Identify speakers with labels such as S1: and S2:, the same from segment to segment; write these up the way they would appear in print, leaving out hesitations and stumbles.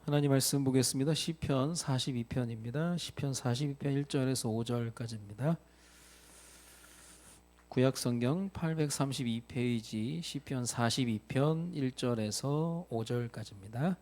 S1: 하나님 말씀 보겠습니다. 시편 42편입니다. 시편 42편 1절에서 5절까지입니다. 구약 성경 832페이지 시편 42편 1절에서 5절까지입니다.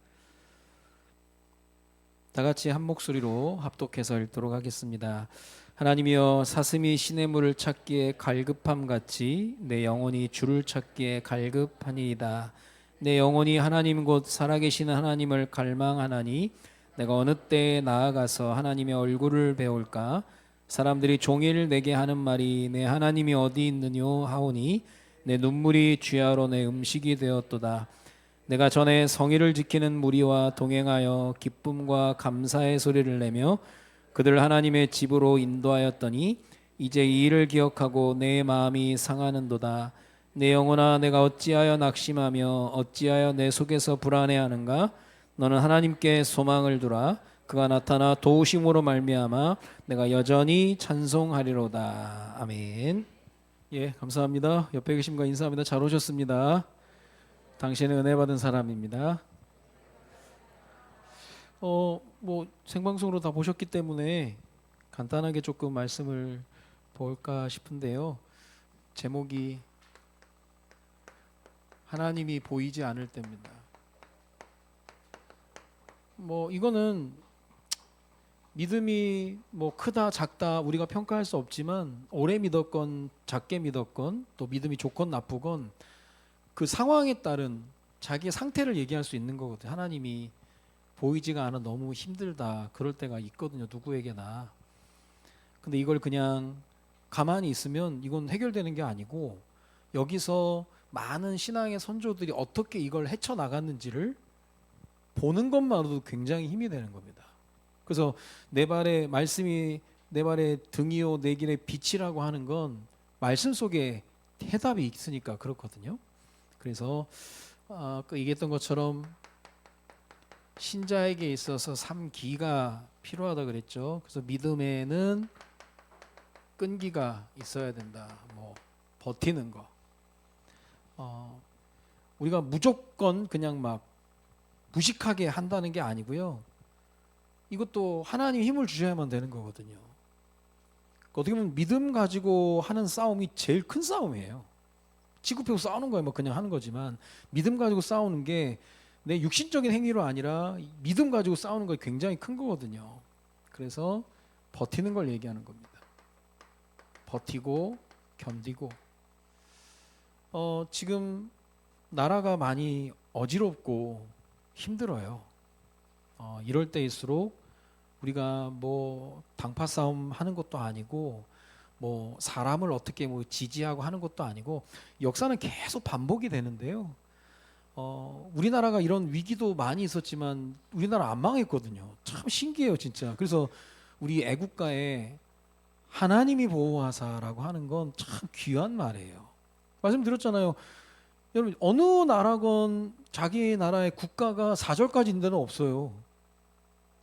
S1: 다 같이 한 목소리로 합독해서 읽도록 하겠습니다. 하나님이여, 사슴이 시냇물을 찾기에 갈급함 같이 내 영혼이 주를 찾기에 갈급하니이다. 내 영혼이 하나님 곧 살아계시는 하나님을 갈망하나니 내가 어느 때에 나아가서 하나님의 얼굴을 배울까? 사람들이 종일 내게 하는 말이 내 하나님이 어디 있느뇨 하오니 내 눈물이 주야로 내 음식이 되었도다. 내가 전에 성의를 지키는 무리와 동행하여 기쁨과 감사의 소리를 내며 그들 하나님의 집으로 인도하였더니 이제 이 일을 기억하고 내 마음이 상하는도다. 내 영혼아, 내가 어찌하여 낙심하며 어찌하여 내 속에서 불안해하는가? 너는 하나님께 소망을 두라. 그가 나타나 도우심으로 말미암아 내가 여전히 찬송하리로다. 아멘. 예, 감사합니다. 옆에 계신 분 인사합니다. 잘 오셨습니다. 당신은 은혜 받은 사람입니다. 뭐 생방송으로 다 보셨기 때문에 간단하게 조금 말씀을 볼까 싶은데요. 제목이 하나님이 보이지 않을 때입니다. 뭐 이거는 믿음이 뭐 크다 작다 우리가 평가할 수 없지만 오래 믿었건 작게 믿었건 또 믿음이 좋건 나쁘건 그 상황에 따른 자기의 상태를 얘기할 수 있는 거거든요. 하나님이 보이지가 않아 너무 힘들다 그럴 때가 있거든요. 누구에게나. 근데 이걸 그냥 가만히 있으면 이건 해결되는 게 아니고 여기서 많은 신앙의 선조들이 어떻게 이걸 헤쳐나갔는지를 보는 것만으로도 굉장히 힘이 되는 겁니다. 그래서 내 발의 말씀이 내 발의 등이요 내 길의 빛이라고 하는 건 말씀 속에 해답이 있으니까 그렇거든요. 그래서 아까 얘기했던 것처럼 신자에게 있어서 3기가 필요하다 그랬죠. 그래서 믿음에는 끈기가 있어야 된다. 뭐 버티는 거. 우리가 무조건 그냥 막 무식하게 한다는 게 아니고요. 이것도 하나님 힘을 주셔야만 되는 거거든요. 어떻게 보면 믿음 가지고 하는 싸움이 제일 큰 싸움이에요. 지구표고 싸우는 거야 뭐 그냥 하는 거지만 믿음 가지고 싸우는 게 내 육신적인 행위로 아니라 믿음 가지고 싸우는 거 굉장히 큰 거거든요. 그래서 버티는 걸 얘기하는 겁니다. 버티고 견디고 지금 나라가 많이 어지럽고 힘들어요. 이럴 때일수록 우리가 뭐 당파 싸움 하는 것도 아니고 뭐 사람을 어떻게 뭐 지지하고 하는 것도 아니고 역사는 계속 반복이 되는데요. 우리나라가 이런 위기도 많이 있었지만 우리나라 안 망했거든요. 참 신기해요, 진짜. 그래서 우리 애국가에 하나님이 보호하사라고 하는 건 참 귀한 말이에요. 말씀드렸잖아요. 여러분 어느 나라건 자기 나라의 국가가 4절까지 있는 데는 없어요.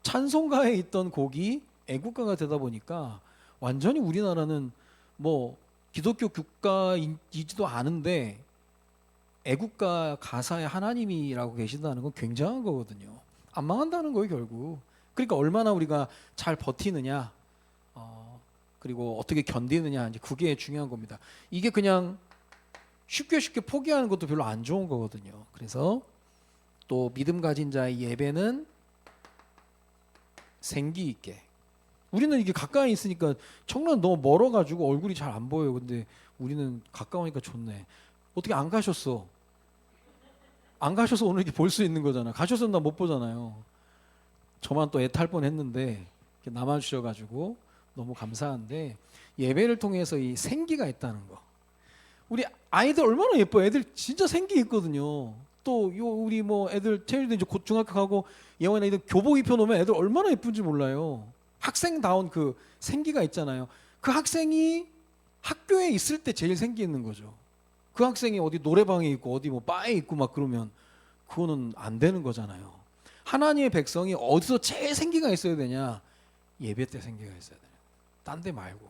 S1: 찬송가에 있던 곡이 애국가가 되다 보니까 완전히 우리나라는 뭐 기독교 국가이지도 않은데 애국가 가사에 하나님이라고 계신다는 건 굉장한 거거든요. 안 망한다는 거예요, 결국. 그러니까 얼마나 우리가 잘 버티느냐, 그리고 어떻게 견디느냐, 이제 그게 중요한 겁니다. 이게 그냥 쉽게 포기하는 것도 별로 안 좋은 거거든요. 그래서 또 믿음 가진 자의 예배는 생기 있게. 우리는 이게 가까이 있으니까 청라는 너무 멀어가지고 얼굴이 잘 안 보여요. 근데 우리는 가까우니까 좋네. 어떻게 안 가셨어? 안 가셔서 오늘 이렇게 볼 수 있는 거잖아. 가셔서 나 못 보잖아요. 저만 또 애탈 뻔했는데 남아주셔가지고 너무 감사한데 예배를 통해서 이 생기가 있다는 거. 우리 아이들 얼마나 예뻐요. 애들 진짜 생기 있거든요. 또 우리 뭐 애들 체일도 이제 곧 중학교 가고 예원 애들 교복 입혀놓으면 애들 얼마나 예쁜지 몰라요. 학생다운 그 생기가 있잖아요. 그 학생이 학교에 있을 때 제일 생기 있는 거죠. 그 학생이 어디 노래방에 있고 어디 뭐 바에 있고 막 그러면 그거는 안 되는 거잖아요. 하나님의 백성이 어디서 제일 생기가 있어야 되냐? 예배 때 생기가 있어야 돼요. 딴 데 말고.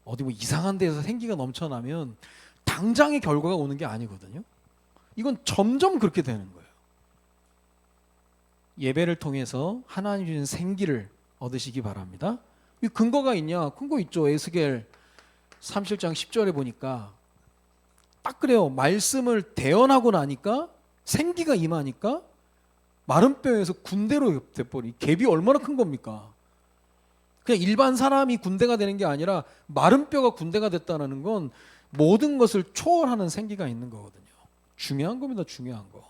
S1: 어디 뭐 이상한 데서 생기가 넘쳐나면 당장의 결과가 오는 게 아니거든요. 이건 점점 그렇게 되는 거예요. 예배를 통해서 하나님 주신 생기를 얻으시기 바랍니다. 이 근거가 있냐? 근거 있죠. 에스겔 37장 10절에 보니까 딱 그래요. 말씀을 대언하고 나니까 생기가 임하니까 마른 뼈에서 군대로 돼버리. 갭이 얼마나 큰 겁니까? 그냥 일반 사람이 군대가 되는 게 아니라 마른 뼈가 군대가 됐다는 건 모든 것을 초월하는 생기가 있는 거거든요. 중요한 겁니다. 중요한 거.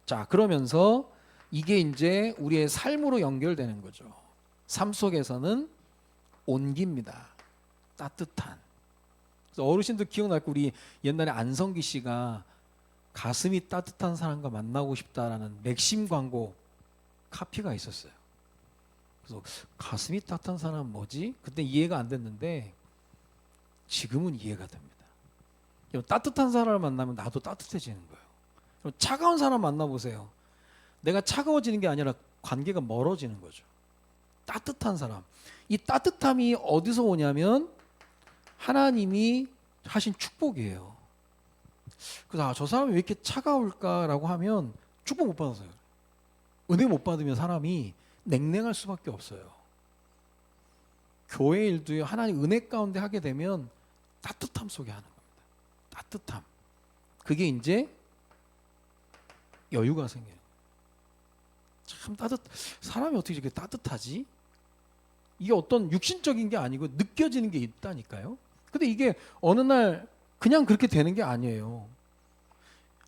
S1: 자, 그러면서 이게 이제 우리의 삶으로 연결되는 거죠. 삶 속에서는 온기입니다. 따뜻한. 그래서 어르신들 기억날 거 우리 옛날에 안성기 씨가 가슴이 따뜻한 사람과 만나고 싶다라는 맥심 광고 카피가 있었어요. 그래서 가슴이 따뜻한 사람은 뭐지? 그때 이해가 안 됐는데 지금은 이해가 됩니다. 따뜻한 사람을 만나면 나도 따뜻해지는 거예요. 차가운 사람 만나보세요. 내가 차가워지는 게 아니라 관계가 멀어지는 거죠. 따뜻한 사람. 이 따뜻함이 어디서 오냐면 하나님이 하신 축복이에요. 그래서 저 사람이 왜 이렇게 차가울까라고 하면 축복 못 받아서요. 은혜 못 받으면 사람이 냉랭할 수밖에 없어요. 교회 일도요. 하나님 은혜 가운데 하게 되면 따뜻함 속에 하는 겁니다. 따뜻함. 그게 이제 여유가 생겨요. 참 사람이 어떻게 이렇게 따뜻하지? 이게 어떤 육신적인 게 아니고 느껴지는 게 있다니까요. 근데 이게 어느 날 그냥 그렇게 되는 게 아니에요.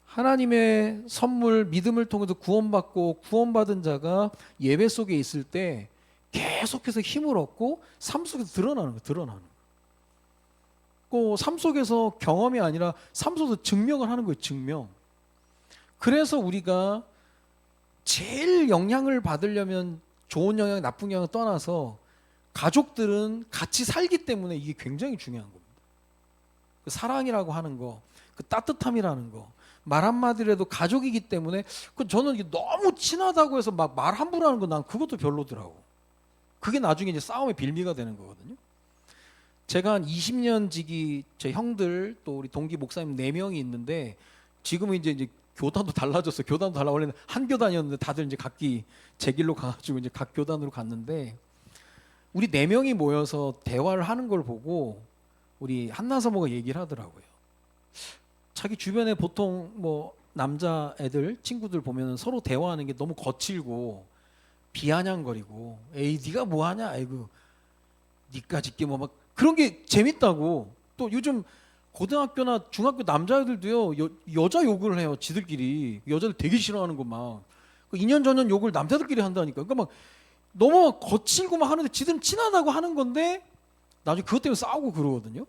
S1: 하나님의 선물 믿음을 통해서 구원받고 구원받은 자가 예배 속에 있을 때 계속해서 힘을 얻고 삶 속에서 드러나는 거예요. 드러나는 거예요. 삶 속에서 경험이 아니라 삶 속에서 증명을 하는 거예요. 증명. 그래서 우리가 제일 영향을 받으려면 좋은 영향, 나쁜 영향을 떠나서 가족들은 같이 살기 때문에 이게 굉장히 중요한 겁니다. 그 사랑이라고 하는 거, 그 따뜻함이라는 거, 말 한마디라도 가족이기 때문에 저는 이게 너무 친하다고 해서 막 말 함부로 하는 거 난 그것도 별로더라고. 그게 나중에 이제 싸움의 빌미가 되는 거거든요. 제가 한 20년 지기 제 형들 또 우리 동기 목사님 4명이 있는데 지금은 이제 교단도 달라졌어요. 교단도 달라. 원래는 한 교단이었는데 다들 이제 각기 제 길로 가가지고 이제 각 교단으로 갔는데 우리 4명이 모여서 대화를 하는 걸 보고 우리 한나사모가 얘기를 하더라고요. 자기 주변에 보통 뭐 남자 애들 친구들 보면 서로 대화하는 게 너무 거칠고 비아냥거리고 에이 네가 뭐하냐 아이고 니까짓 게 뭐 막 그런 게 재밌다고. 또 요즘 고등학교나 중학교 남자애들도요 여자 욕을 해요. 지들끼리 여자들 되게 싫어하는 거 막 2년 전년 욕을 남자들끼리 한다니까. 그러니까 막 너무 거칠고 막 하는데 지들은 친하다고 하는 건데 나중에 그것 때문에 싸우고 그러거든요.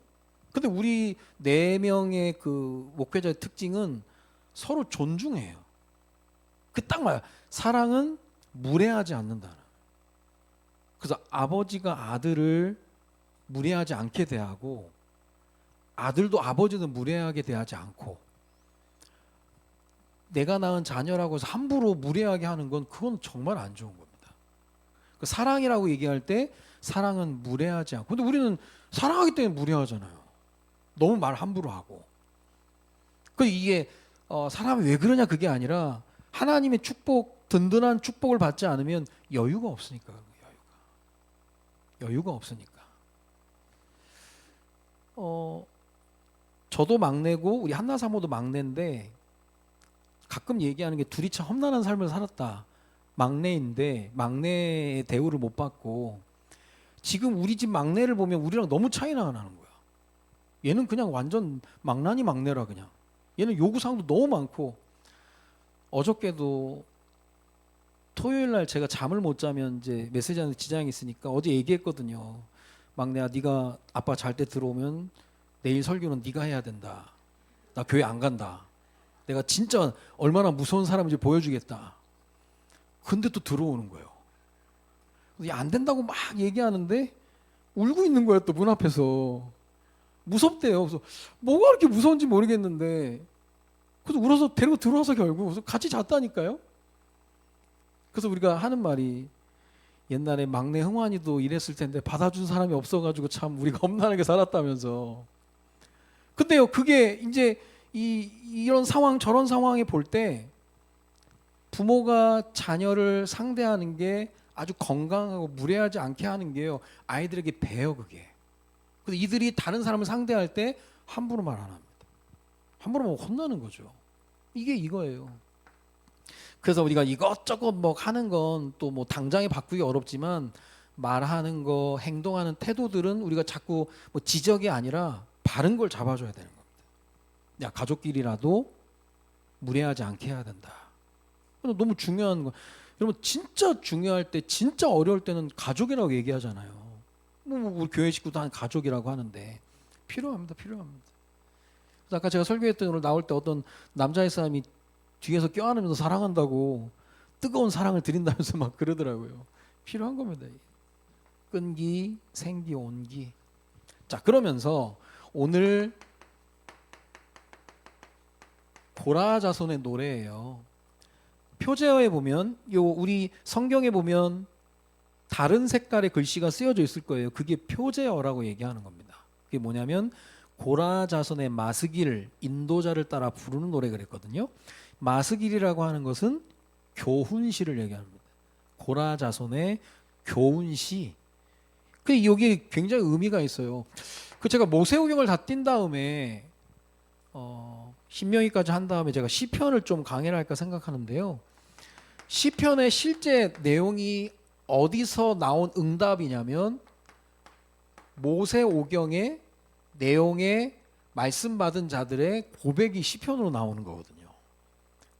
S1: 근데 우리 4명의 그 목회자의 특징은 서로 존중해요. 그 딱 말이야. 사랑은 무례하지 않는다는. 그래서 아버지가 아들을 무례하지 않게 대하고 아들도 아버지는 무례하게 대하지 않고 내가 낳은 자녀라고 해서 함부로 무례하게 하는 건 그건 정말 안 좋은 겁니다. 그 사랑이라고 얘기할 때 사랑은 무례하지 않고 근데 우리는 사랑하기 때문에 무례하잖아요. 너무 말 함부로 하고. 그 이게 사람이 왜 그러냐 그게 아니라 하나님의 축복 든든한 축복을 받지 않으면 여유가 없으니까. 여유가 없으니까. 저도 막내고 우리 한나사모도 막내인데 가끔 얘기하는 게 둘이 참 험난한 삶을 살았다. 막내인데 막내의 대우를 못 받고 지금 우리 집 막내를 보면 우리랑 너무 차이가 나는 거야. 얘는 그냥 완전 망나니 막내라 그냥. 얘는 요구사항도 너무 많고 어저께도 토요일 날 제가 잠을 못 자면 이제 메시지하는데 지장이 있으니까 어제 얘기했거든요. 막내야 네가 아빠 잘 때 들어오면 내일 설교는 네가 해야 된다. 나 교회 안 간다. 내가 진짜 얼마나 무서운 사람인지 보여주겠다. 근데 또 들어오는 거예요. 안 된다고 막 얘기하는데 울고 있는 거예요. 또 문 앞에서. 무섭대요. 그래서 뭐가 그렇게 무서운지 모르겠는데 그래서 울어서 데리고 들어와서 결국 그래서 같이 잤다니까요. 그래서 우리가 하는 말이 옛날에 막내 흥환이도 이랬을 텐데 받아준 사람이 없어가지고 참 우리가 험난하게 살았다면서. 근데요 그게 이제 이런 상황 저런 상황에 볼 때 부모가 자녀를 상대하는 게 아주 건강하고 무례하지 않게 하는 게요. 아이들에게 배요 그게. 근데 이들이 다른 사람을 상대할 때 함부로 말 안 합니다. 함부로 뭐 혼나는 거죠. 이게 이거예요. 그래서 우리가 이것저것 뭐 하는 건 또 뭐 당장에 바꾸기 어렵지만 말하는 거, 행동하는 태도들은 우리가 자꾸 뭐 지적이 아니라 바른 걸 잡아줘야 되는 겁니다. 야, 가족끼리라도 무례하지 않게 해야 된다. 너무 중요한 거. 여러분 진짜 중요할 때, 진짜 어려울 때는 가족이라고 얘기하잖아요. 뭐 우리 교회 식구도 한 가족이라고 하는데 필요합니다. 필요합니다. 그래서 아까 제가 설교했던 오늘 나올 때 어떤 남자의 사람이 뒤에서 껴안으면서 사랑한다고 뜨거운 사랑을 드린다면서 막 그러더라고요. 필요한 겁니다. 끈기, 생기, 온기. 자, 그러면서 오늘 고라 자손의 노래예요. 표제어에 보면 우리 성경에 보면 다른 색깔의 글씨가 쓰여져 있을 거예요. 그게 표제어라고 얘기하는 겁니다. 그게 뭐냐면 고라 자손의 마스길, 인도자를 따라 부르는 노래 그랬거든요. 마스길이라고 하는 것은 교훈시를 얘기합니다. 고라 자손의 교훈시. 그 여기 굉장히 의미가 있어요. 그 제가 모세오경을 다 띈 다음에 신명기까지 한 다음에 제가 시편을 좀 강의를 할까 생각하는데요. 시편의 실제 내용이 어디서 나온 응답이냐면 모세오경의 내용에 말씀받은 자들의 고백이 시편으로 나오는 거거든요.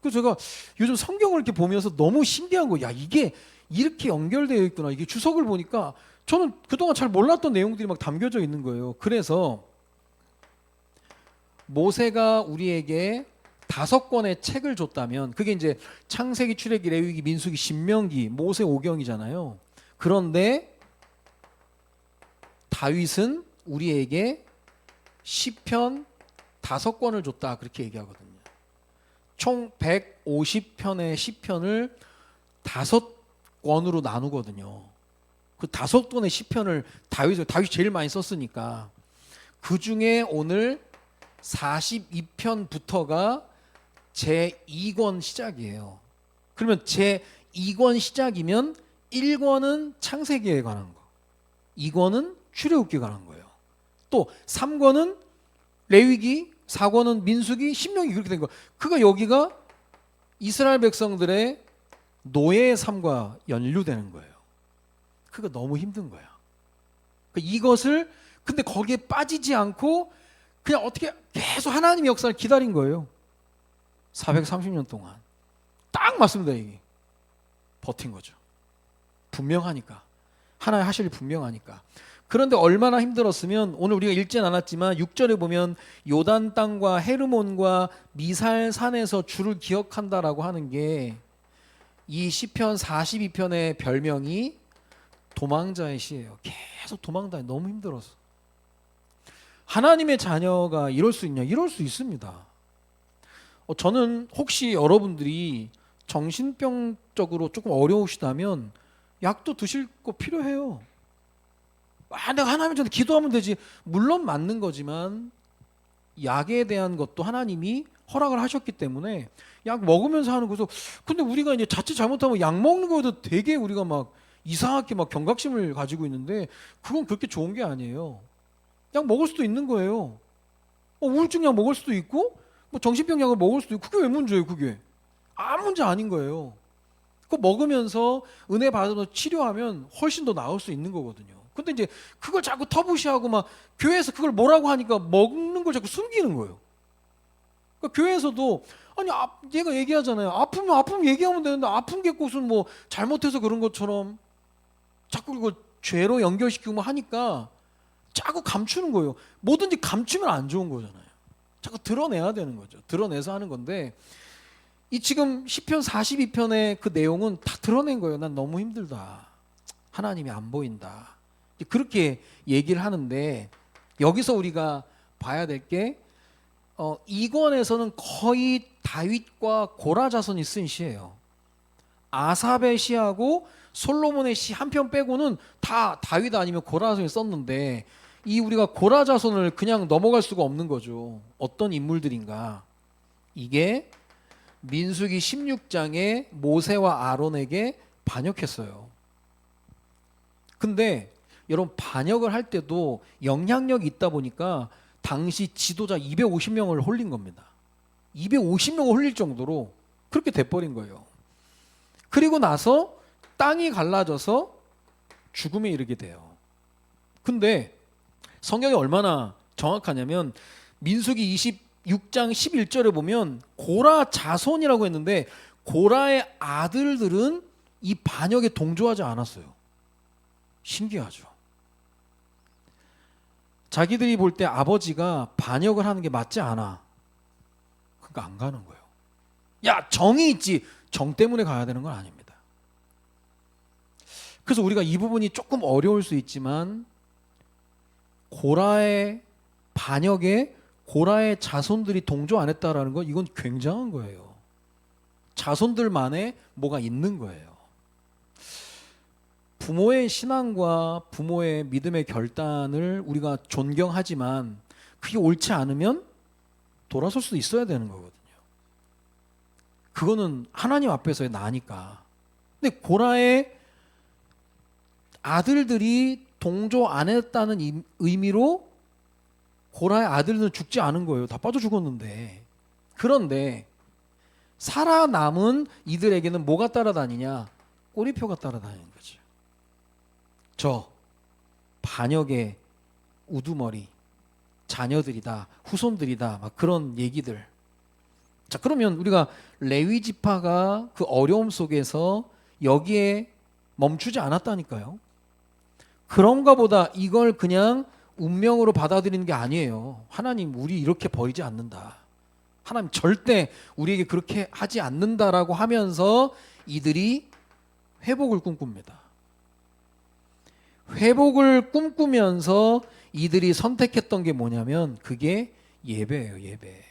S1: 그래서 제가 요즘 성경을 이렇게 보면서 너무 신기한 거예요. 야, 이게 이렇게 연결되어 있구나. 이게 주석을 보니까 저는 그동안 잘 몰랐던 내용들이 막 담겨져 있는 거예요. 그래서 모세가 우리에게 5권의 책을 줬다면 그게 이제 창세기, 출애기, 레위기, 민수기, 신명기, 모세오경이잖아요. 그런데 다윗은 우리에게 시편 5권을 줬다 그렇게 얘기하거든요. 총 150편의 시편을 5권으로 나누거든요. 그 5권의 시편을 다윗이 제일 많이 썼으니까 그 중에 오늘 42편부터가 제2권 시작이에요. 그러면 제2권 시작이면 1권은 창세기에 관한 거, 2권은 출애굽기에 관한 거예요. 또 3권은 레위기, 4권은 민수기, 신명기 그렇게 된 거. 그가 여기가 이스라엘 백성들의 노예의 삶과 연루되는 거예요. 그거 너무 힘든 거야. 이것을 근데 거기에 빠지지 않고 그냥 어떻게 계속 하나님의 역사를 기다린 거예요. 430년 동안. 딱 맞습니다. 이게. 버틴 거죠. 분명하니까. 하나님 하실 일 분명하니까. 그런데 얼마나 힘들었으면 오늘 우리가 읽진 않았지만 6절에 보면 요단 땅과 헤르몬과 미살 산에서 주를 기억한다라고 하는 게 이 시편 42편의 별명이 도망자의 시예요. 계속 도망다니 너무 힘들어서. 하나님의 자녀가 이럴 수 있냐? 이럴 수 있습니다. 저는 혹시 여러분들이 정신병적으로 조금 어려우시다면 약도 드실 거 필요해요. 내가 하나님 전에 기도하면 되지. 물론 맞는 거지만 약에 대한 것도 하나님이 허락을 하셨기 때문에 약 먹으면서 하는 거죠. 근데 우리가 이제 자칫 잘못하면 약 먹는 거에도 되게 우리가 막 이상하게 막 경각심을 가지고 있는데 그건 그렇게 좋은 게 아니에요. 약 먹을 수도 있는 거예요. 우울증 약 먹을 수도 있고 뭐 정신병 약을 먹을 수도 있고 그게 왜 문제예요? 그게 아무 문제 아닌 거예요. 그거 먹으면서 은혜 받아서 치료하면 훨씬 더 나을 수 있는 거거든요. 근데 이제 그걸 자꾸 터부시하고 막 교회에서 그걸 뭐라고 하니까 먹는 걸 자꾸 숨기는 거예요. 그러니까 교회에서도 아니 얘가 얘기하잖아요. 아프면 얘기하면 되는데 아픈 게 무슨 뭐 잘못해서 그런 것처럼 자꾸 이걸 죄로 연결시키고 하니까 자꾸 감추는 거예요. 뭐든지 감추면 안 좋은 거잖아요. 자꾸 드러내야 되는 거죠. 드러내서 하는 건데 이 지금 시편 42편의 그 내용은 다 드러낸 거예요. 난 너무 힘들다. 하나님이 안 보인다. 그렇게 얘기를 하는데 여기서 우리가 봐야 될 게 2권에서는 거의 다윗과 고라 자손이 쓴 시예요. 아삽의 시하고 솔로몬의 시 한 편 빼고는 다 다윗 아니면 고라 자손이 썼는데 이 우리가 고라 자손을 그냥 넘어갈 수가 없는 거죠. 어떤 인물들인가. 이게 민수기 16장에 모세와 아론에게 반역했어요. 근데 여러분 반역을 할 때도 영향력이 있다 보니까 당시 지도자 250명을 홀린 겁니다. 250명을 홀릴 정도로 그렇게 돼버린 거예요. 그리고 나서 땅이 갈라져서 죽음에 이르게 돼요. 근데 성경이 얼마나 정확하냐면 민수기 26장 11절에 보면 고라 자손이라고 했는데 고라의 아들들은 이 반역에 동조하지 않았어요. 신기하죠. 자기들이 볼 때 아버지가 반역을 하는 게 맞지 않아. 그러니까 안 가는 거예요. 야, 정이 있지. 정 때문에 가야 되는 건 아닙니다. 그래서 우리가 이 부분이 조금 어려울 수 있지만 고라의 반역에 고라의 자손들이 동조 안 했다라는 건 이건 굉장한 거예요. 자손들만의 뭐가 있는 거예요. 부모의 신앙과 부모의 믿음의 결단을 우리가 존경하지만 그게 옳지 않으면 돌아설 수도 있어야 되는 거거든요. 그거는 하나님 앞에서의 나니까. 근데 고라의 아들들이 동조 안 했다는 의미로 고라의 아들들은 죽지 않은 거예요. 다 빠져 죽었는데. 그런데 살아남은 이들에게는 뭐가 따라다니냐? 꼬리표가 따라다니는 거죠. 저 반역의 우두머리 자녀들이다, 후손들이다, 막 그런 얘기들. 자, 그러면 우리가 레위 지파가 그 어려움 속에서 여기에 멈추지 않았다니까요. 그런가 보다 이걸 그냥 운명으로 받아들이는 게 아니에요. 하나님 우리 이렇게 버리지 않는다. 하나님 절대 우리에게 그렇게 하지 않는다라고 하면서 이들이 회복을 꿈꿉니다. 회복을 꿈꾸면서 이들이 선택했던 게 뭐냐면 그게 예배예요. 예배.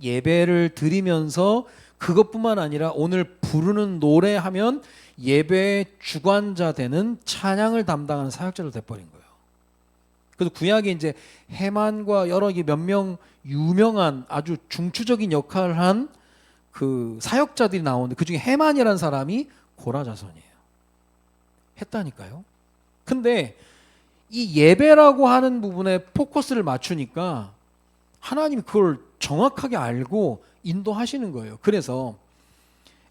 S1: 예배를 드리면서 그것뿐만 아니라 오늘 부르는 노래하면 예배의 주관자 되는 찬양을 담당하는 사역자로 돼버린 거예요. 그래서 구약에 이제 해만과 여러 몇 명 유명한 아주 중추적인 역할을 한 그 사역자들이 나오는데 그 중에 해만이라는 사람이 고라 자손이에요. 했다니까요. 근데 이 예배라고 하는 부분에 포커스를 맞추니까 하나님이 그걸 정확하게 알고 인도하시는 거예요. 그래서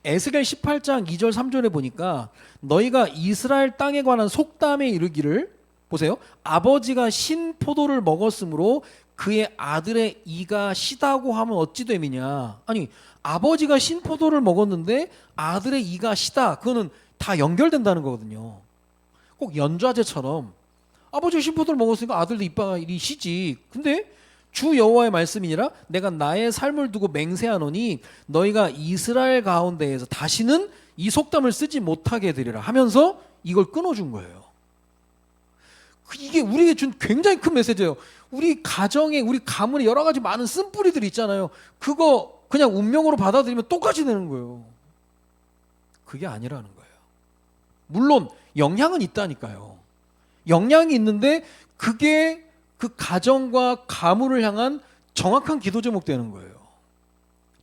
S1: 에스겔 18장 2절 3절에 보니까 너희가 이스라엘 땅에 관한 속담에 이르기를 보세요. 아버지가 신 포도를 먹었으므로 그의 아들의 이가 시다고 하면 어찌 됨이냐. 아니 아버지가 신 포도를 먹었는데 아들의 이가 시다. 그거는 다 연결된다는 거거든요. 꼭 연좌제처럼 아버지가 신 포도를 먹었으니까 아들도 이빨이 시지. 근데 주 여호와의 말씀이니라 내가 나의 삶을 두고 맹세하노니 너희가 이스라엘 가운데에서 다시는 이 속담을 쓰지 못하게 되리라 하면서 이걸 끊어준 거예요. 이게 우리에게 준 굉장히 큰 메시지예요. 우리 가정에 우리 가문에 여러 가지 많은 쓴뿌리들이 있잖아요. 그거 그냥 운명으로 받아들이면 똑같이 되는 거예요. 그게 아니라는 거예요. 물론 영향은 있다니까요. 영향이 있는데 그게 그 가정과 가문을 향한 정확한 기도 제목 되는 거예요.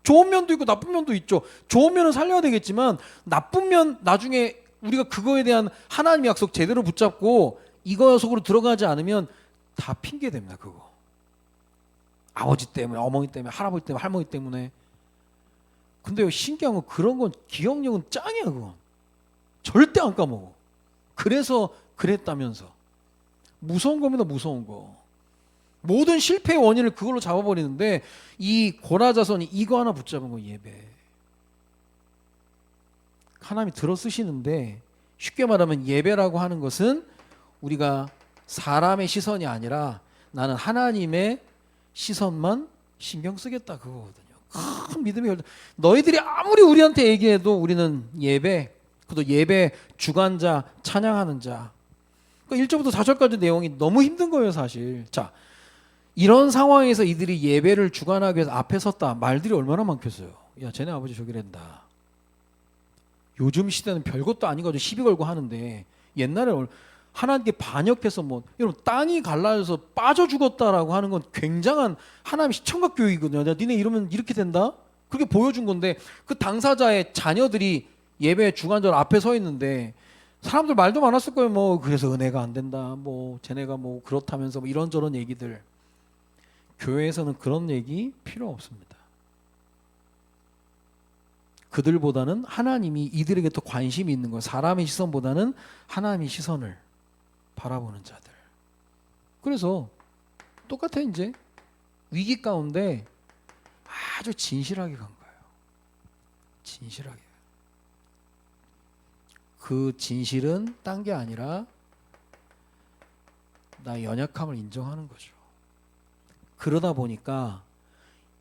S1: 좋은 면도 있고 나쁜 면도 있죠. 좋은 면은 살려야 되겠지만 나쁜 면 나중에 우리가 그거에 대한 하나님의 약속 제대로 붙잡고 이거 속으로 들어가지 않으면 다 핑계됩니다. 그거. 아버지 때문에, 어머니 때문에, 할아버지 때문에, 할머니 때문에. 근데요, 신기한 건 그런 건 기억력은 짱이야. 그건 절대 안 까먹어. 그래서 그랬다면서. 무서운 겁니다. 무서운 거. 모든 실패의 원인을 그걸로 잡아버리는데 이 고라 자손이 이거 하나 붙잡은 거. 예배. 하나님이 들어 쓰시는데 쉽게 말하면 예배라고 하는 것은 우리가 사람의 시선이 아니라 나는 하나님의 시선만 신경 쓰겠다 그거거든요. 큰 믿음의 결단. 너희들이 아무리 우리한테 얘기해도 우리는 예배, 그것도 예배 주관자, 찬양하는 자. 그러니까 1절부터 4절까지 내용이 너무 힘든 거예요, 사실. 자, 이런 상황에서 이들이 예배를 주관하기 위해서 앞에 섰다. 말들이 얼마나 많겠어요. 야, 쟤네 아버지 저기란다. 요즘 시대는 별것도 아니가지고 시비 걸고 하는데 옛날에 하나님께 반역해서 뭐 여러분 땅이 갈라져서 빠져 죽었다라고 하는 건 굉장한 하나님의 시청각 교육이거든요. 야, 니네 이러면 이렇게 된다? 그렇게 보여준 건데 그 당사자의 자녀들이 예배 주관절 앞에 서 있는데 사람들 말도 많았을 거예요. 뭐 그래서 은혜가 안 된다. 뭐 쟤네가 뭐 그렇다면서 뭐 이런저런 얘기들. 교회에서는 그런 얘기 필요 없습니다. 그들보다는 하나님이 이들에게 더 관심이 있는 거예요. 사람의 시선보다는 하나님의 시선을 바라보는 자들. 그래서 똑같아 이제 위기 가운데 아주 진실하게 간 거예요. 진실하게. 그 진실은 딴 게 아니라 나의 연약함을 인정하는 거죠. 그러다 보니까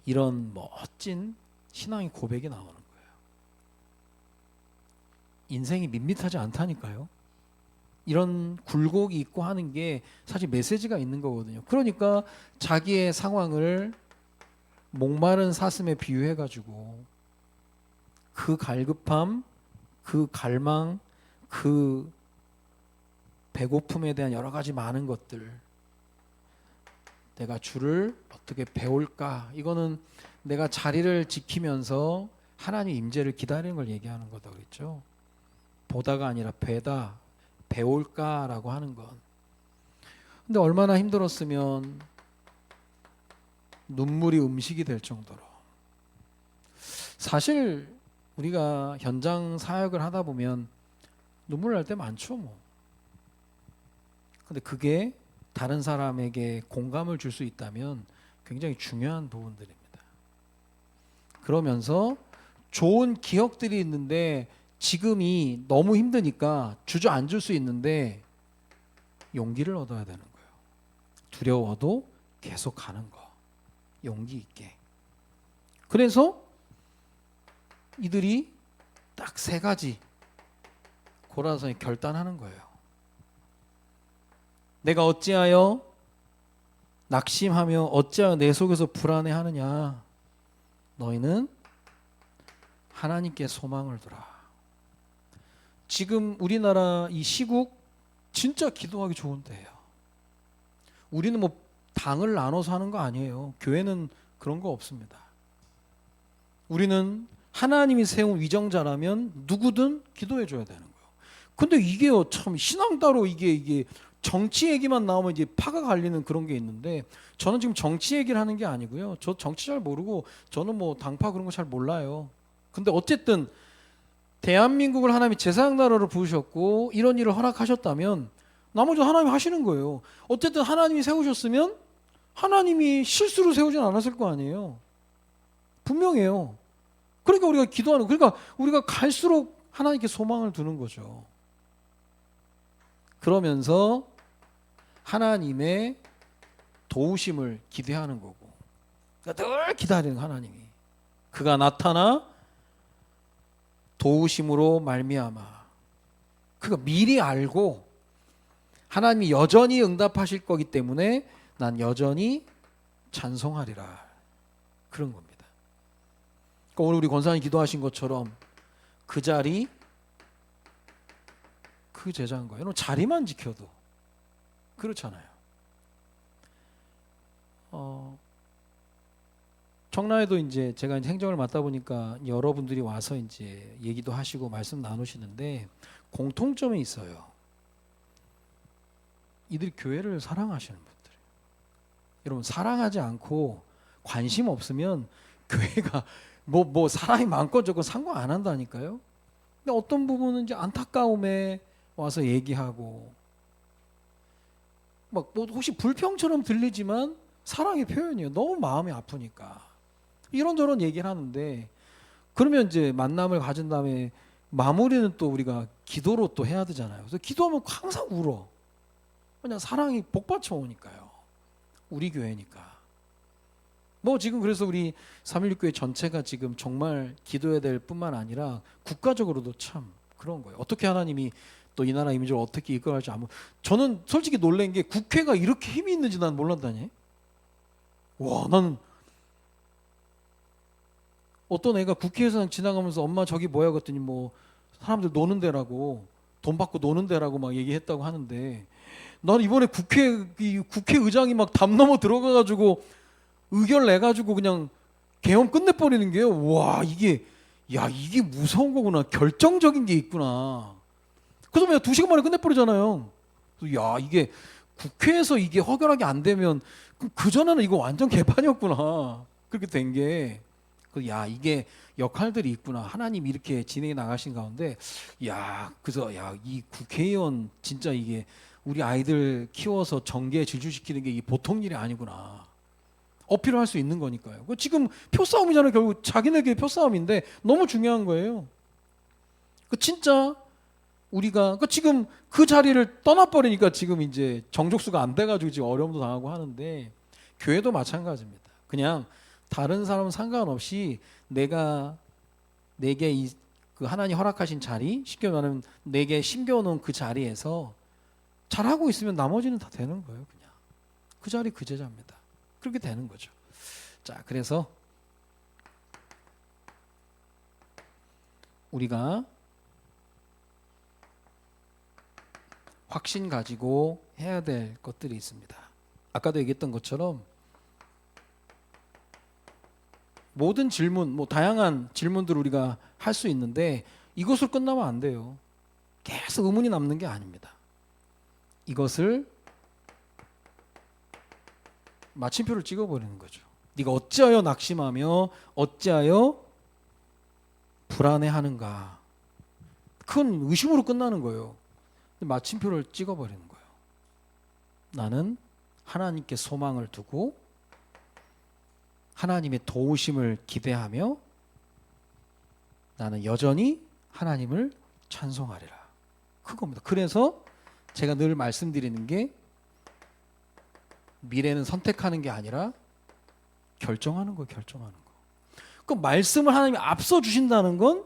S1: 이런 멋진 신앙의 고백이 나오는 거예요. 인생이 밋밋하지 않다니까요. 이런 굴곡이 있고 하는 게 사실 메시지가 있는 거거든요. 그러니까 자기의 상황을 목마른 사슴에 비유해가지고 그 갈급함, 그 갈망, 그 배고픔에 대한 여러 가지 많은 것들, 내가 주를 어떻게 배울까? 이거는 내가 자리를 지키면서 하나님 임재를 기다리는 걸 얘기하는 거다 그랬죠. 보다가 아니라 배다, 배울까라고 하는 건. 근데 얼마나 힘들었으면 눈물이 음식이 될 정도로. 사실 우리가 현장 사역을 하다 보면 눈물 날 때 많죠, 뭐. 근데 그게 다른 사람에게 공감을 줄 수 있다면 굉장히 중요한 부분들입니다. 그러면서 좋은 기억들이 있는데 지금이 너무 힘드니까 주저앉을 수 있는데 용기를 얻어야 되는 거예요. 두려워도 계속 가는 거. 용기 있게. 그래서 이들이 딱 3가지 고라선에 결단하는 거예요. 내가 어찌하여 낙심하며 어찌하여 내 속에서 불안해하느냐. 너희는 하나님께 소망을 두라. 지금 우리나라 이 시국 진짜 기도하기 좋은 때예요. 우리는 뭐 당을 나눠서 하는 거 아니에요. 교회는 그런 거 없습니다. 우리는 하나님이 세운 위정자라면 누구든 기도해 줘야 되는 거예요. 근데 이게요, 참 신앙 따로 이게 정치 얘기만 나오면 이제 파가 갈리는 그런 게 있는데, 저는 지금 정치 얘기를 하는 게 아니고요. 저 정치 잘 모르고 저는 뭐 당파 그런 거 잘 몰라요. 근데 어쨌든 대한민국을 하나님이 제사장 나라로 부르셨고 이런 일을 허락하셨다면 나머지는 하나님이 하시는 거예요. 어쨌든 하나님이 세우셨으면 하나님이 실수로 세우진 않았을 거 아니에요. 분명해요. 그러니까 우리가 기도하는, 그러니까 우리가 갈수록 하나님께 소망을 두는 거죠. 그러면서 하나님의 도우심을 기대하는 거고, 그러니까 늘 기다리는 하나님이, 그가 나타나 도우심으로 말미암아, 그가 미리 알고 하나님이 여전히 응답하실 거기 때문에 난 여전히 찬송하리라, 그런 겁니다. 그러니까 오늘 우리 권사님 기도하신 것처럼 그 자리, 그 제자인 거예요. 자리만 지켜도 그렇잖아요. 청라에도 이제 제가 이제 행정을 맡다 보니까 여러분들이 와서 이제 얘기도 하시고 말씀 나누시는데 공통점이 있어요. 이들이 교회를 사랑하시는 분들. 여러분, 사랑하지 않고 관심 없으면 교회가 뭐 사람이 많건 적건 상관 안 한다니까요. 근데 어떤 부분은 이제 안타까움에 와서 얘기하고 막 뭐 혹시 불평처럼 들리지만 사랑의 표현이에요. 너무 마음이 아프니까 이런저런 얘기를 하는데, 그러면 이제 만남을 가진 다음에 마무리는 또 우리가 기도로 또 해야 되잖아요. 그래서 기도하면 항상 울어. 그냥 사랑이 복받쳐 오니까요. 우리 교회니까. 뭐 지금 그래서 우리 316교회 전체가 지금 정말 기도해야 될 뿐만 아니라 국가적으로도 참 그런 거예요. 어떻게 하나님이 또 이 나라 이민족을 어떻게 이끌어갈지 저는 솔직히 놀란 게 국회가 이렇게 힘이 있는지 난 몰랐다니. 와, 난 어떤 애가 국회에서 지나가면서 엄마 저기 뭐야 그랬더니 뭐 사람들 노는 데라고, 돈 받고 노는 데라고 막 얘기했다고 하는데, 나는 이번에 국회의장이 막 담 넘어 들어가가지고 의결 내가지고 그냥 계엄 끝내버리는 게요. 와, 이게 야, 이게 무서운 거구나. 결정적인 게 있구나. 그래서 그냥 2시간 만에 끝내버리잖아요. 그래서 야, 이게 국회에서 이게 허결하게 안 되면 그 전에는 이거 완전 개판이었구나. 그렇게 된 게. 야, 이게 역할들이 있구나. 하나님이 이렇게 진행해 나가신 가운데, 야, 그래서 야, 이 국회의원 진짜 이게 우리 아이들 키워서 정계 질주시키는 게 이게 보통 일이 아니구나. 어필을 할 수 있는 거니까요. 지금 표싸움이잖아요. 결국 자기네끼리 표싸움인데 너무 중요한 거예요. 진짜 우리가 지금 그 자리를 떠나버리니까 지금 이제 정족수가 안 돼가지고 지금 어려움도 당하고 하는데, 교회도 마찬가지입니다. 그냥 다른 사람 상관없이 내게 그 하나님 허락하신 자리, 쉽게 말하면 내게 심겨놓은 그 자리에서 잘하고 있으면 나머지는 다 되는 거예요. 그냥 그 자리 그 제자입니다. 그렇게 되는 거죠. 자, 그래서 우리가 확신 가지고 해야 될 것들이 있습니다. 아까도 얘기했던 것처럼 모든 질문, 다양한 질문들을 우리가 할 수 있는데 이것으로 끝나면 안 돼요. 계속 의문이 남는 게 아닙니다. 이것을 마침표를 찍어버리는 거죠. 네가 어찌하여 낙심하며 어찌하여 불안해하는가. 큰 의심으로 끝나는 거예요. 마침표를 찍어버리는 거예요. 나는 하나님께 소망을 두고 하나님의 도우심을 기대하며 나는 여전히 하나님을 찬송하리라. 그겁니다. 그래서 제가 늘 말씀드리는 게 미래는 선택하는 게 아니라 결정하는 거예요. 결정하는 거. 그 말씀을 하나님이 앞서 주신다는 건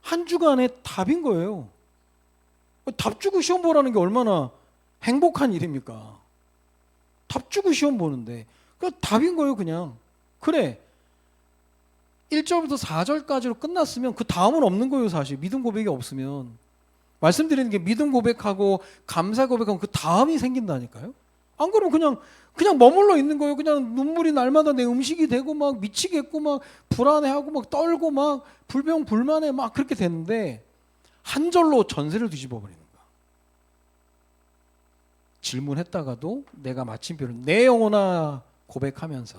S1: 한 주간의 답인 거예요. 답 주고 시험 보라는 게 얼마나 행복한 일입니까? 답 주고 시험 보는데 그 답인 거예요. 그냥 그래 1절부터 4절까지로 끝났으면 그 다음은 없는 거예요. 사실 믿음 고백이 없으면 말씀드리는 게 믿음 고백하고 감사 고백하고 그 다음이 생긴다니까요. 안 그러면 그냥 머물러 있는 거예요. 그냥 눈물이 날마다 내 음식이 되고 막 미치겠고 막 불안해하고 막 떨고 막 불평불만해 막 그렇게 되는데 한 절로 전세를 뒤집어 버리는 거야. 질문했다가도 내가 마침표를 내 영혼아 고백하면서.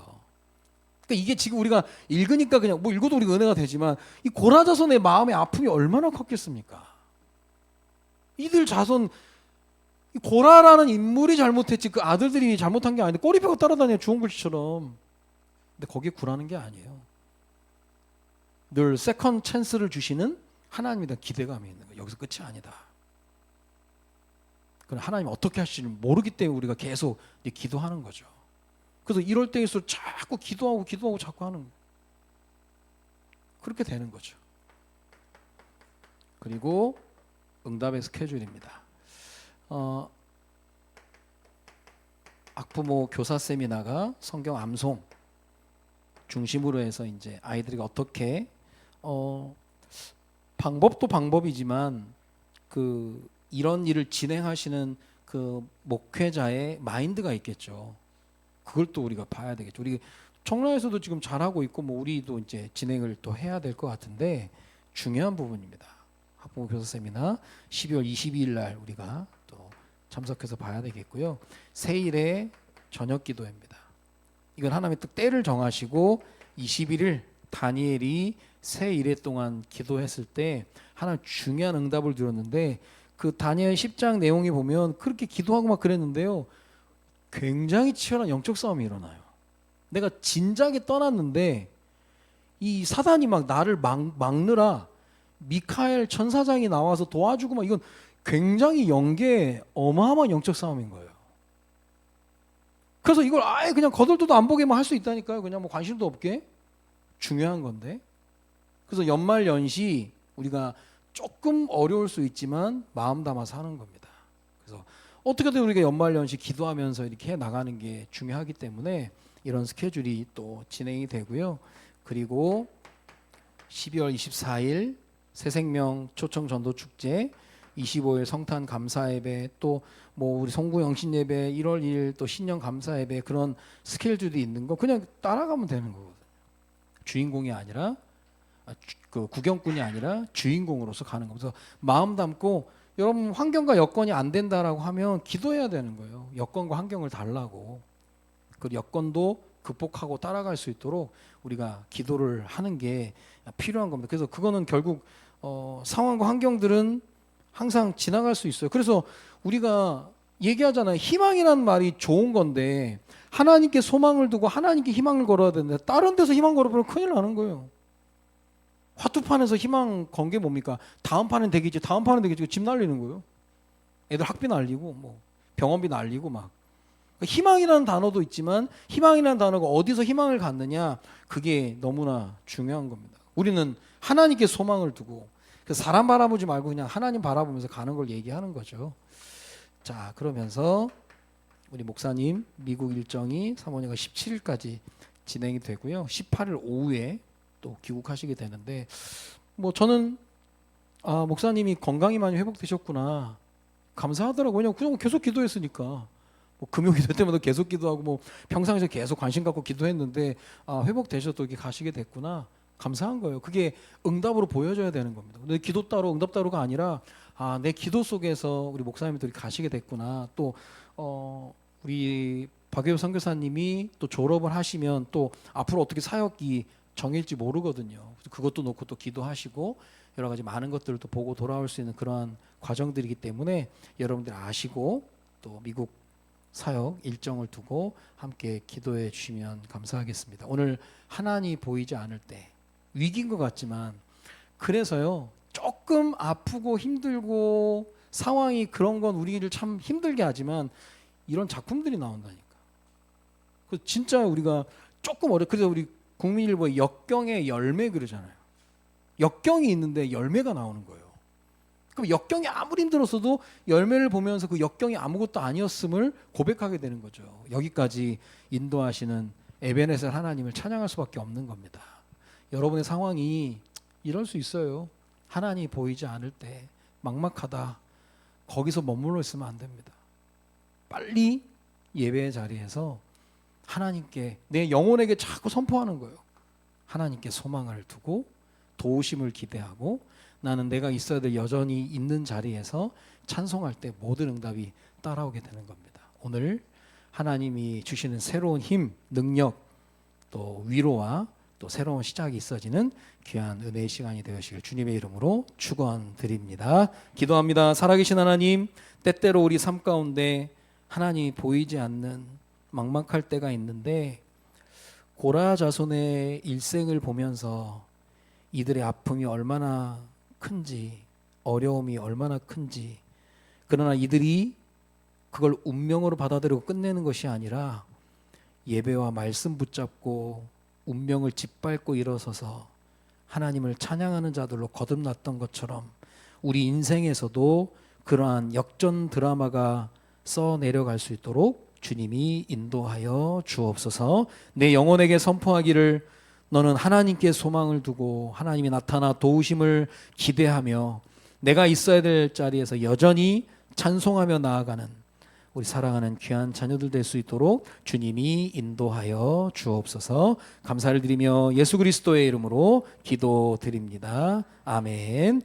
S1: 그러니까 이게 지금 우리가 읽으니까 그냥 읽어도 우리가 은혜가 되지만 이 고라 자손의 마음의 아픔이 얼마나 컸겠습니까? 이들 자손 고라라는 인물이 잘못했지 그 아들들이 잘못한 게 아닌데 꼬리표가 따라다녀 주홍글씨처럼. 근데 거기에 굴하는 게 아니에요. 늘 세컨 찬스를 주시는 하나님에 대한 기대감이 있는 거예요. 여기서 끝이 아니다. 그럼 하나님 어떻게 하실지 모르기 때문에 우리가 계속 기도하는 거죠. 그래서 이럴 때일수록 자꾸 기도하고 자꾸 하는 거예요. 그렇게 되는 거죠. 그리고 응답의 스케줄입니다. 학부모 교사 세미나가 성경 암송 중심으로 해서 이제 아이들이 어떻게 방법도 방법이지만 그 이런 일을 진행하시는 그 목회자의 마인드가 있겠죠. 그걸 또 우리가 봐야 되겠죠. 우리 청라에서도 지금 잘하고 있고 우리도 이제 진행을 또 해야 될 것 같은데 중요한 부분입니다. 학부모 교사 세미나 12월 22일 날 우리가 또 참석해서 봐야 되겠고요. 새일의 저녁 기도회입니다. 이건 하나님의 또 때를 정하시고 21일 다니엘이 새 일해 동안 기도했을 때 하나님 중요한 응답을 드렸는데 그 다니엘 10장 내용에 보면 그렇게 기도하고 막 그랬는데요. 굉장히 치열한 영적 싸움이 일어나요. 내가 진작에 떠났는데 이 사단이 막 나를 막느라 미카엘 천사장이 나와서 도와주고 막 이건 굉장히 어마어마한 영적 싸움인 거예요. 그래서 이걸 아예 그냥 거들떠도 안 보게만 할 수 있다니까요. 그냥 관심도 없게. 중요한 건데. 그래서 연말 연시 우리가 조금 어려울 수 있지만 마음 담아서 하는 겁니다. 그래서 어떻게든 우리가 연말 연시 기도하면서 이렇게 해 나가는 게 중요하기 때문에 이런 스케줄이 또 진행이 되고요. 그리고 12월 24일 새생명 초청 전도 축제, 25일 성탄 감사 예배, 또 우리 송구 영신 예배, 1월 1일 또 신년 감사 예배 그런 스케줄이 있는 거 그냥 따라가면 되는 거거든요. 주인공이 아니라 그 구경꾼이 아니라 주인공으로서 가는 겁니다. 그래서 마음 담고 여러분 환경과 여건이 안 된다라고 하면 기도해야 되는 거예요. 여건과 환경을 달라고. 그 여건도 극복하고 따라갈 수 있도록 우리가 기도를 하는 게 필요한 겁니다. 그래서 그거는 결국 상황과 환경들은 항상 지나갈 수 있어요. 그래서 우리가 얘기하잖아요. 희망이라는 말이 좋은 건데 하나님께 소망을 두고 하나님께 희망을 걸어야 되는데 다른 데서 희망 걸어보면 큰일 나는 거예요. 화투판에서 희망 건 게 뭡니까? 다음 판은 되겠지, 다음 판은 되겠지. 집 날리는 거예요. 애들 학비 날리고 뭐 병원비 날리고 막. 희망이라는 단어도 있지만 희망이라는 단어가 어디서 희망을 갖느냐, 그게 너무나 중요한 겁니다. 우리는 하나님께 소망을 두고 사람 바라보지 말고 그냥 하나님 바라보면서 가는 걸 얘기하는 거죠. 자, 그러면서 우리 목사님 미국 일정이 사모님과 17일까지 진행이 되고요. 18일 오후에 또 귀국하시게 되는데 뭐 저는 목사님이 건강이 많이 회복되셨구나 감사하더라고요. 그냥 계속 기도했으니까 뭐 금요 기도 때마다 계속 기도하고 뭐 평상시에 계속 관심 갖고 기도했는데 회복되셔서 이렇게 가시게 됐구나 감사한 거예요. 그게 응답으로 보여져야 되는 겁니다. 근데 기도 따로 응답 따로가 아니라 내 기도 속에서 우리 목사님들이 가시게 됐구나. 또 우리 박예우 선교사님이 또 졸업을 하시면 또 앞으로 어떻게 사역이 정일지 모르거든요. 그것도 놓고 또 기도하시고 여러 가지 많은 것들을 또 보고 돌아올 수 있는 그러한 과정들이기 때문에 여러분들 아시고 또 미국 사역 일정을 두고 함께 기도해 주시면 감사하겠습니다. 오늘 하나님이 보이지 않을 때 위기인 것 같지만 그래서요 조금 아프고 힘들고 상황이 그런 건 우리를 참 힘들게 하지만 이런 작품들이 나온다니까. 그 진짜 우리가 조금 그래서 우리 국민일보에 역경의 열매 그러잖아요. 역경이 있는데 열매가 나오는 거예요. 그럼 역경이 아무리 힘들었어도 열매를 보면서 그 역경이 아무것도 아니었음을 고백하게 되는 거죠. 여기까지 인도하시는 에베네셀 하나님을 찬양할 수밖에 없는 겁니다. 여러분의 상황이 이럴 수 있어요. 하나님이 보이지 않을 때 막막하다. 거기서 머물러 있으면 안 됩니다. 빨리 예배의 자리에서 하나님께 내 영혼에게 자꾸 선포하는 거예요. 하나님께 소망을 두고 도우심을 기대하고 나는 내가 있어야 될 여전히 있는 자리에서 찬송할 때 모든 응답이 따라오게 되는 겁니다. 오늘 하나님이 주시는 새로운 힘, 능력, 또 위로와 또 새로운 시작이 있어지는 귀한 은혜의 시간이 되시길 주님의 이름으로 축원드립니다. 기도합니다. 살아계신 하나님, 때때로 우리 삶 가운데 하나님이 보이지 않는 막막할 때가 있는데 고라 자손의 일생을 보면서 이들의 아픔이 얼마나 큰지 어려움이 얼마나 큰지 그러나 이들이 그걸 운명으로 받아들이고 끝내는 것이 아니라 예배와 말씀 붙잡고 운명을 짓밟고 일어서서 하나님을 찬양하는 자들로 거듭났던 것처럼 우리 인생에서도 그러한 역전 드라마가 써내려갈 수 있도록 주님이 인도하여 주옵소서. 내 영혼에게 선포하기를 너는 하나님께 소망을 두고 하나님이 나타나 도우심을 기대하며 내가 있어야 될 자리에서 여전히 찬송하며 나아가는 우리 사랑하는 귀한 자녀들 될 수 있도록 주님이 인도하여 주옵소서. 감사를 드리며 예수 그리스도의 이름으로 기도드립니다. 아멘.